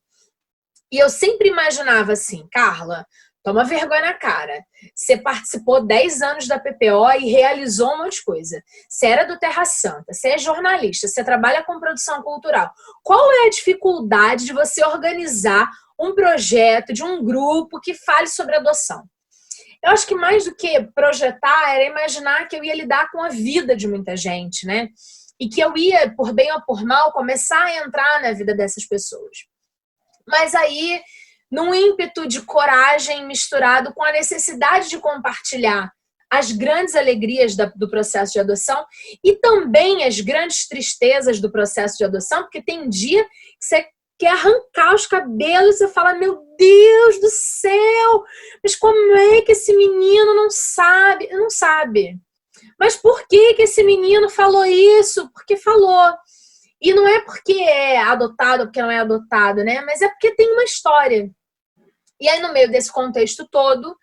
E eu sempre imaginava assim, Carla, toma vergonha na cara. Você participou 10 anos da PPO e realizou um monte de coisa. Você era do Terra Santa, você é jornalista, você trabalha com produção cultural. Qual é a dificuldade de você organizar um projeto de um grupo que fale sobre adoção? Eu acho que mais do que projetar era imaginar que eu ia lidar com a vida de muita gente, né? E que eu ia, por bem ou por mal, começar a entrar na vida dessas pessoas. Mas aí, num ímpeto de coragem misturado com a necessidade de compartilhar as grandes alegrias do processo de adoção e também as grandes tristezas do processo de adoção, porque tem dia que você quer arrancar os cabelos e você fala, meu Deus do céu, mas como é que esse menino não sabe? Não sabe. Mas por que esse menino falou isso? Porque falou. E não é porque é adotado ou porque não é adotado, né? Mas é porque tem uma história. E aí, no meio desse contexto todo,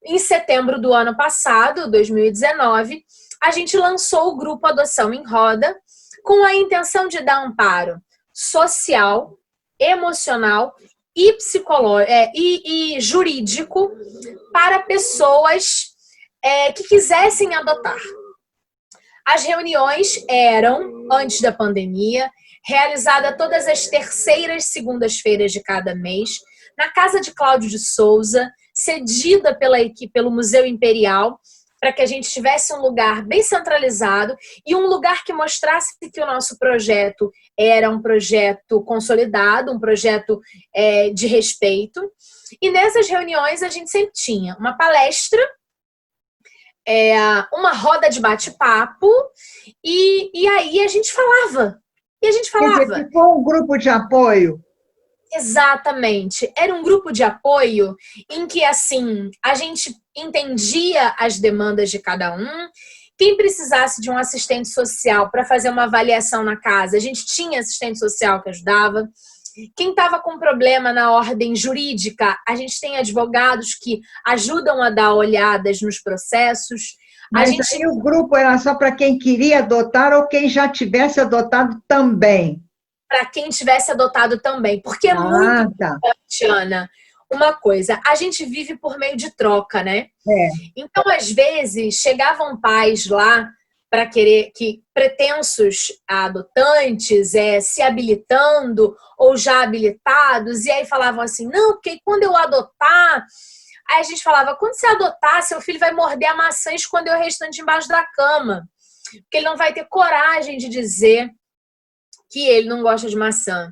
em setembro do ano passado, 2019, a gente lançou o grupo Adoção em Roda com a intenção de dar amparo social, emocional e psicológico e jurídico para pessoas que quisessem adotar. As reuniões eram, antes da pandemia, realizada todas as terceiras segundas-feiras de cada mês, na casa de Cláudio de Souza, cedida pela equipe, pelo Museu Imperial, para que a gente tivesse um lugar bem centralizado e um lugar que mostrasse que o nosso projeto era um projeto consolidado, um projeto de respeito. E nessas reuniões a gente sempre tinha uma palestra, uma roda de bate-papo, e aí a gente falava. E a gente falava. Quer dizer, ficou um grupo de apoio? Exatamente. Era um grupo de apoio em que, assim, a gente entendia as demandas de cada um. Quem precisasse de um assistente social para fazer uma avaliação na casa, a gente tinha assistente social que ajudava. Quem estava com problema na ordem jurídica, a gente tem advogados que ajudam a dar olhadas nos processos. Mas aí o grupo era só para quem queria adotar ou quem já tivesse adotado também? Para quem tivesse adotado também. Porque é muito importante, Ana, uma coisa, a gente vive por meio de troca, né? Então, às vezes, chegavam pais lá para querer que pretensos adotantes se habilitando ou já habilitados, e aí falavam assim, não, porque quando eu adotar... Aí a gente falava, quando você adotar, seu filho vai morder a maçã e esconder o restante embaixo da cama. Porque ele não vai ter coragem de dizer que ele não gosta de maçã.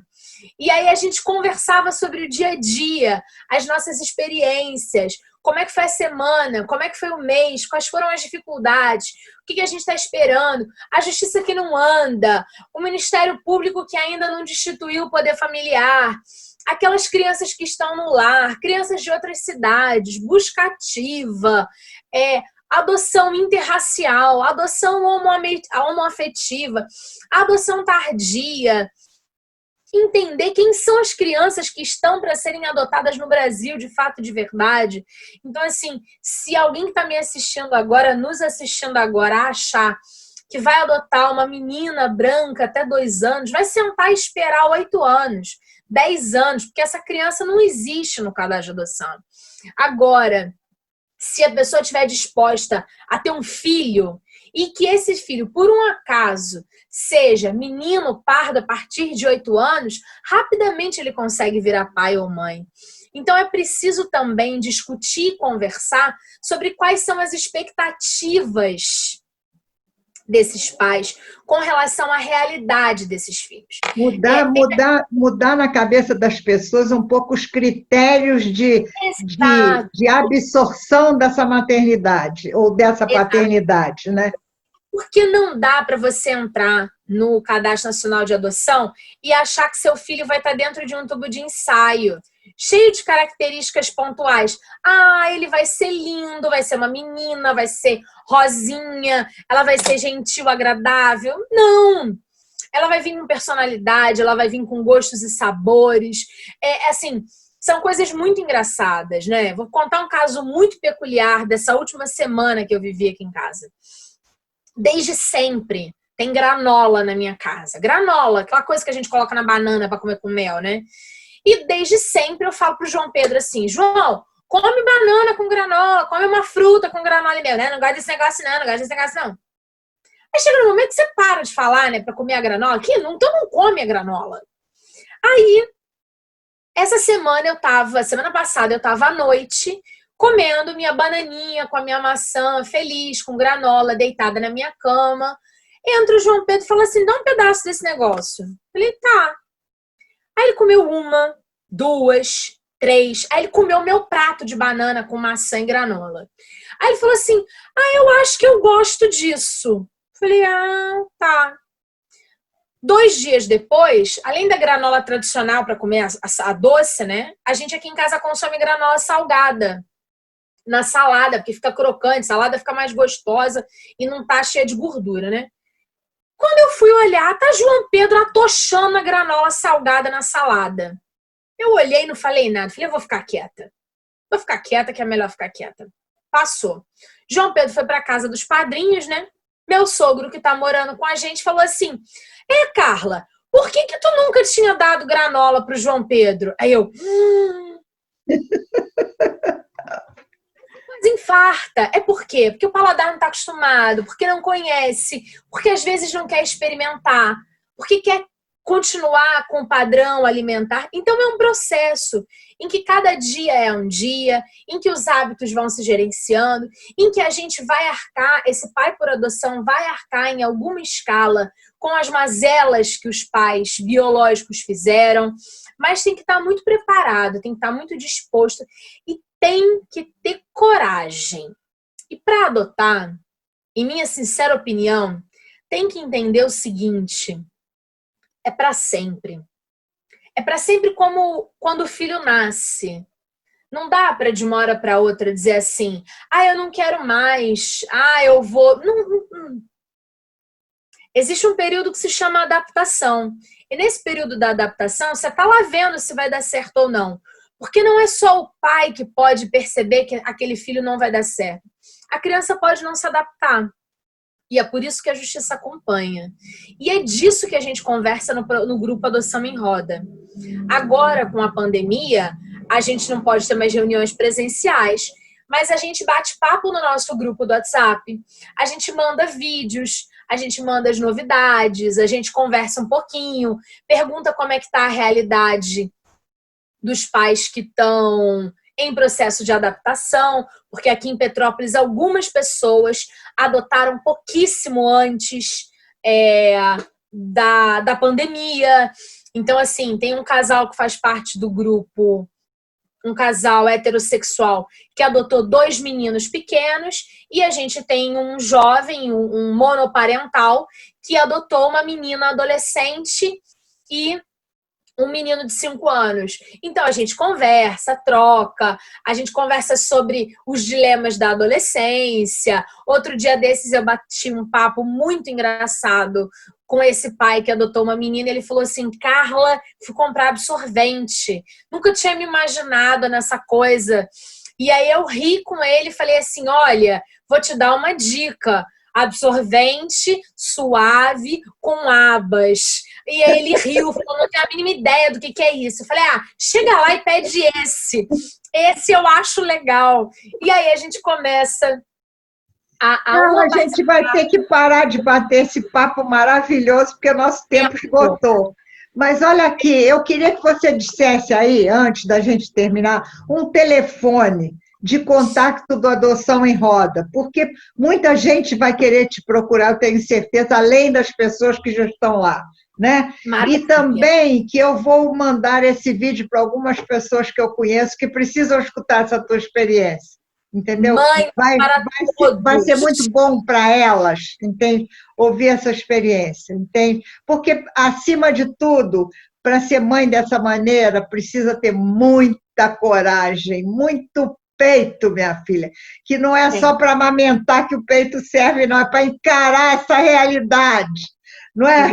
E aí a gente conversava sobre o dia a dia, as nossas experiências, como é que foi a semana, como é que foi o mês, quais foram as dificuldades, o que a gente está esperando, a justiça que não anda, o Ministério Público que ainda não destituiu o poder familiar, aquelas crianças que estão no lar, crianças de outras cidades, busca ativa, adoção interracial, adoção homoafetiva, adoção tardia. Entender quem são as crianças que estão para serem adotadas no Brasil, de fato, de verdade. Então, assim, se alguém que está me assistindo agora, nos assistindo agora, achar que vai adotar uma menina branca até 2 anos, vai sentar e esperar 8 anos, 10 anos, porque essa criança não existe no cadastro de adoção. Agora, se a pessoa estiver disposta a ter um filho e que esse filho, por um acaso, seja menino pardo a partir de 8 anos, rapidamente ele consegue virar pai ou mãe. Então é preciso também discutir e conversar sobre quais são as expectativas desses pais com relação à realidade desses filhos. Mudar na cabeça das pessoas um pouco os critérios de absorção dessa maternidade ou dessa paternidade, né? Porque não dá para você entrar no Cadastro Nacional de Adoção e achar que seu filho vai estar dentro de um tubo de ensaio, cheio de características pontuais. Ele vai ser lindo, vai ser uma menina, vai ser rosinha, ela vai ser gentil, agradável. Não! Ela vai vir com personalidade, ela vai vir com gostos e sabores. Assim, são coisas muito engraçadas, né? Vou contar um caso muito peculiar dessa última semana que eu vivi aqui em casa. Desde sempre tem granola na minha casa. Granola, aquela coisa que a gente coloca na banana para comer com mel, né? E desde sempre eu falo pro João Pedro assim, João, come banana com granola, come uma fruta com granola e mel, né? Não gosto desse negócio não, não gosto desse negócio não. Aí chega no momento que você para de falar, né, pra comer a granola, que então não come a granola. Aí, semana passada eu tava à noite, comendo minha bananinha com a minha maçã, feliz, com granola, deitada na minha cama. Entra o João Pedro e fala assim, dá um pedaço desse negócio. Eu falei, tá. Aí ele comeu 1, 2, 3. Aí ele comeu meu prato de banana com maçã e granola. Aí ele falou assim, eu acho que eu gosto disso. Eu falei, tá. 2 dias depois, além da granola tradicional para comer a doce, né? A gente aqui em casa consome granola salgada na salada, porque fica crocante, a salada fica mais gostosa e não tá cheia de gordura, né? Quando eu fui olhar, tá João Pedro atochando a granola salgada na salada. Eu olhei e não falei nada. Falei, eu vou ficar quieta. Vou ficar quieta, que é melhor ficar quieta. Passou. João Pedro foi pra casa dos padrinhos, né? Meu sogro, que tá morando com a gente, falou assim, Carla, por que tu nunca tinha dado granola pro João Pedro? Aí eu... Mas infarta. É por quê? Porque o paladar não está acostumado, porque não conhece, porque às vezes não quer experimentar, porque quer continuar com o padrão alimentar. Então é um processo em que cada dia é um dia, em que os hábitos vão se gerenciando, em que a gente vai arcar, esse pai por adoção vai arcar em alguma escala com as mazelas que os pais biológicos fizeram, mas tem que estar muito preparado, tem que estar muito disposto e tem que ter coragem. E para adotar, em minha sincera opinião, tem que entender o seguinte: é para sempre. É para sempre como quando o filho nasce. Não dá para de uma hora para outra dizer assim, eu não quero mais, eu vou... Não. Existe um período que se chama adaptação. E nesse período da adaptação, você está lá vendo se vai dar certo ou não. Porque não é só o pai que pode perceber que aquele filho não vai dar certo. A criança pode não se adaptar. E é por isso que a justiça acompanha. E é disso que a gente conversa no grupo Adoção em Roda. Agora, com a pandemia, a gente não pode ter mais reuniões presenciais, mas a gente bate papo no nosso grupo do WhatsApp, a gente manda vídeos, a gente manda as novidades, a gente conversa um pouquinho, pergunta como é que está a realidade dos pais que estão em processo de adaptação, porque aqui em Petrópolis algumas pessoas adotaram pouquíssimo antes da pandemia. Então, assim, tem um casal que faz parte do grupo, um casal heterossexual que adotou 2 meninos pequenos, e a gente tem um jovem, um monoparental, que adotou uma menina adolescente e um menino de 5 anos. Então a gente conversa, troca, a gente conversa sobre os dilemas da adolescência. Outro dia desses eu bati um papo muito engraçado com esse pai que adotou uma menina. Ele falou assim: Carla, fui comprar absorvente. Nunca tinha me imaginado nessa coisa. E aí eu ri com ele e falei assim: olha, vou te dar uma dica. Absorvente suave com abas. E aí ele riu, falou, não tenho a mínima ideia do que é isso. Eu falei, chega lá e pede esse. Esse eu acho legal. E aí a gente começa a gente vai ter que parar de bater esse papo maravilhoso, porque o nosso tempo esgotou. Mas olha aqui, eu queria que você dissesse aí, antes da gente terminar, um telefone de contato do Adoção em Roda, porque muita gente vai querer te procurar, eu tenho certeza, além das pessoas que já estão lá, né? E também que eu vou mandar esse vídeo para algumas pessoas que eu conheço que precisam escutar essa tua experiência, entendeu? Vai ser muito bom para elas, entende? Ouvir essa experiência, entende? Porque, acima de tudo, para ser mãe dessa maneira, precisa ter muita coragem, muito peito, minha filha, que não é só para amamentar que o peito serve, não, é para encarar essa realidade, não é?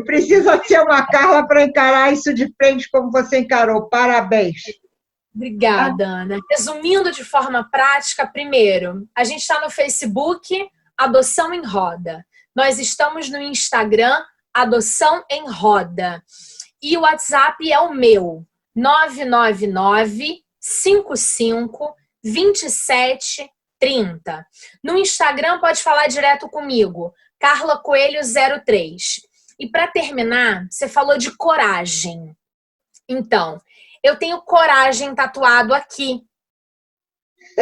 Precisa ser uma Carla para encarar isso de frente como você encarou. Parabéns. Obrigada, Ana. Resumindo de forma prática, primeiro, a gente está no Facebook Adoção em Roda. Nós estamos no Instagram Adoção em Roda. E o WhatsApp é o meu, 999-55-2730. No Instagram pode falar direto comigo, Carla Coelho 03. E para terminar, você falou de coragem. Então, eu tenho coragem tatuado aqui.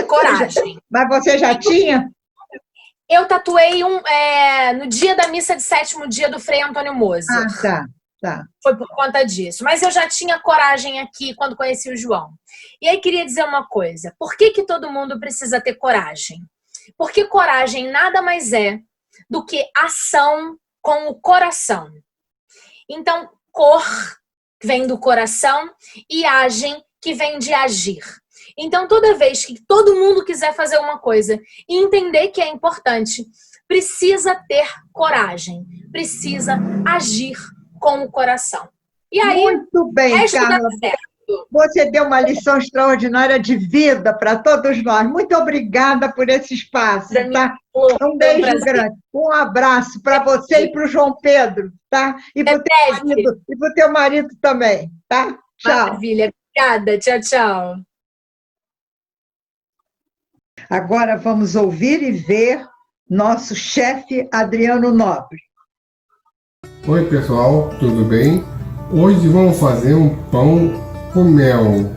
Coragem. Mas você já tinha? Eu tatuei no dia da missa de 7º dia do Frei Antônio Moser. Tá. Foi por conta disso. Mas eu já tinha coragem aqui quando conheci o João. E aí queria dizer uma coisa. Por que todo mundo precisa ter coragem? Porque coragem nada mais é do que ação com o coração. Então, cor vem do coração e agem que vem de agir. Então, toda vez que todo mundo quiser fazer uma coisa e entender que é importante, precisa ter coragem, precisa agir com o coração. E aí, muito bem, Carla. Você deu uma lição extraordinária de vida para todos nós. Muito obrigada por esse espaço. Tá? Um beijo grande. Um abraço para você e para o João Pedro. Tá? E para o teu marido também. Tá? Tchau. Maravilha. Obrigada. Tchau, tchau. Agora vamos ouvir e ver nosso chefe Adriano Nobre. Oi, pessoal. Tudo bem? Hoje vamos fazer um pão com mel.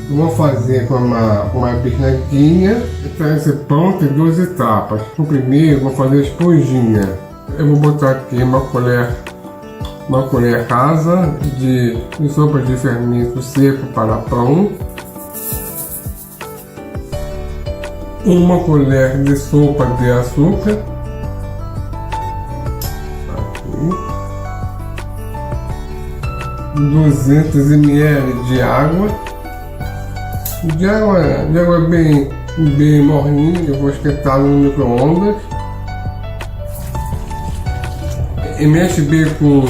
Eu vou fazer com uma bisnaguinha. Para esse pão tem 2 etapas. No primeiro vou fazer a esponjinha. Eu vou botar aqui uma colher rasa de sopa de fermento seco para pão. Uma colher de sopa de açúcar. Aqui. 200 ml de água. De água bem morninha, eu vou esquentar no micro-ondas. E mexe bem com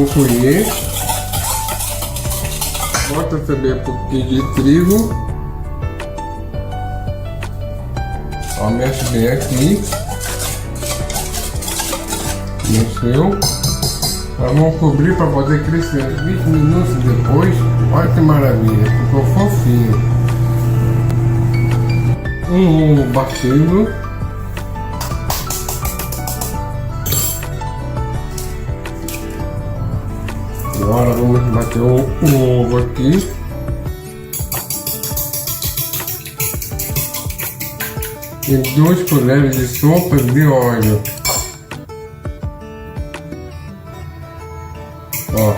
fouet. Bota também um pouquinho de trigo. Ó, mexe bem aqui. Mexeu. Agora vamos cobrir para poder crescer. 20 minutos depois, olha que maravilha, ficou fofinho. Um ovo batido. Agora vamos bater o ovo aqui. E 2 colheres de sopa de óleo. Ó.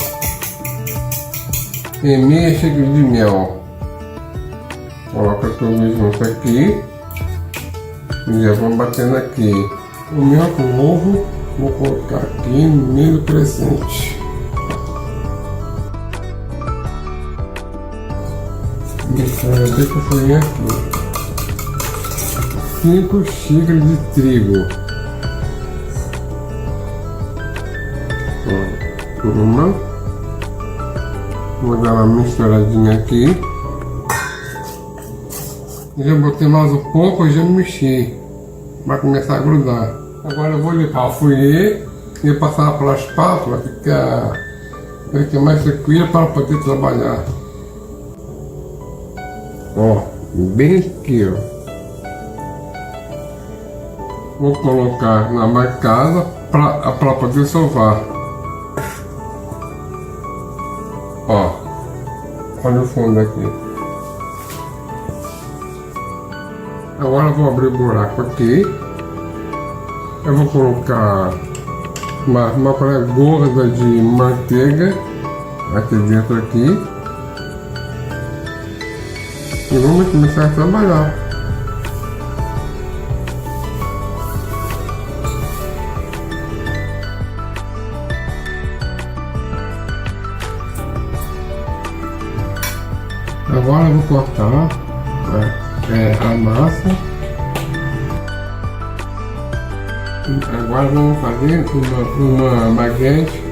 E meia xícara de mel. Coloca tudo junto aqui. E já vamos batendo aqui. O mel com o ovo, vou colocar aqui no meio do crescente. Deixa eu fazer aqui. 5 xícaras de trigo. Uma. Vou dar uma misturadinha aqui. Já botei mais um pouco e já mexi. Vai começar a grudar. Agora eu vou limpar o fouet e passar pela espátula, ficar mais tranquilo para poder trabalhar. Ó, bem aqui, ó. Vou colocar na bancada para poder sovar. Ó, olha o fundo aqui. Agora eu vou abrir o buraco aqui. Eu vou colocar uma colher gorda de manteiga aqui dentro aqui. E vamos começar a trabalhar. Agora eu vou cortar a massa. Agora vamos fazer uma baguete.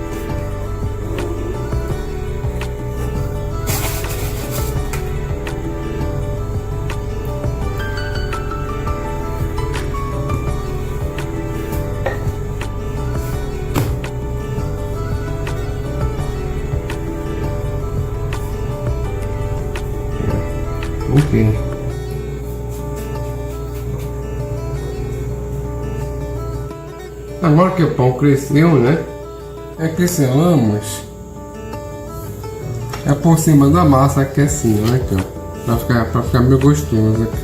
Ok. Agora que o pão cresceu, né? É que selamos por cima da massa aqui assim, né? Aqui, ó, pra ficar meio gostoso aqui.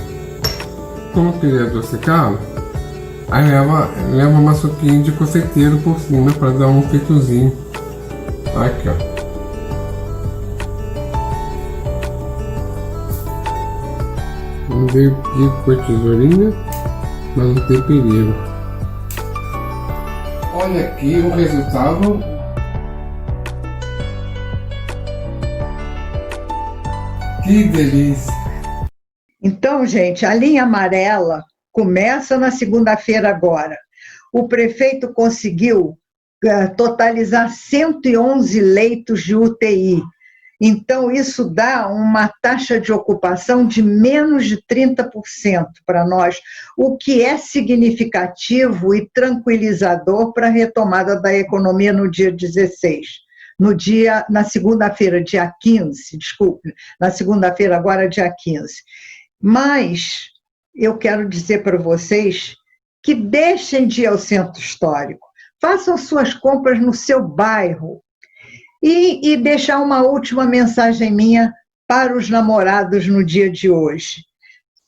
Como eu queria adocicá-lo, aí leva uma suquinha de confeiteiro por cima para dar um feitozinho. Aqui, ó. Vamos ver aqui com a tesourinha, mas não tem perigo. Olha aqui o resultado. Que delícia! Então, gente, a linha amarela começa na segunda-feira agora. O prefeito conseguiu totalizar 111 leitos de UTI. Então, isso dá uma taxa de ocupação de menos de 30% para nós, o que é significativo e tranquilizador para a retomada da economia no dia 16. Na segunda-feira, dia 15, desculpe, na segunda-feira agora, dia 15. Mas eu quero dizer para vocês que deixem de ir ao centro histórico, façam suas compras no seu bairro. E deixar uma última mensagem minha para os namorados no dia de hoje.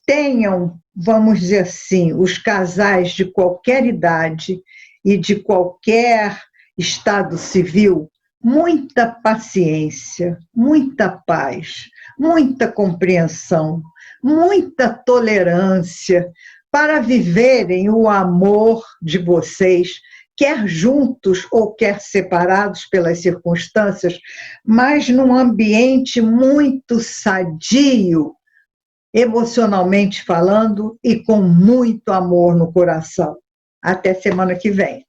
Tenham, vamos dizer assim, os casais de qualquer idade e de qualquer estado civil, muita paciência, muita paz, muita compreensão, muita tolerância para viverem o amor de vocês, quer juntos ou quer separados pelas circunstâncias, mas num ambiente muito sadio, emocionalmente falando, e com muito amor no coração. Até semana que vem.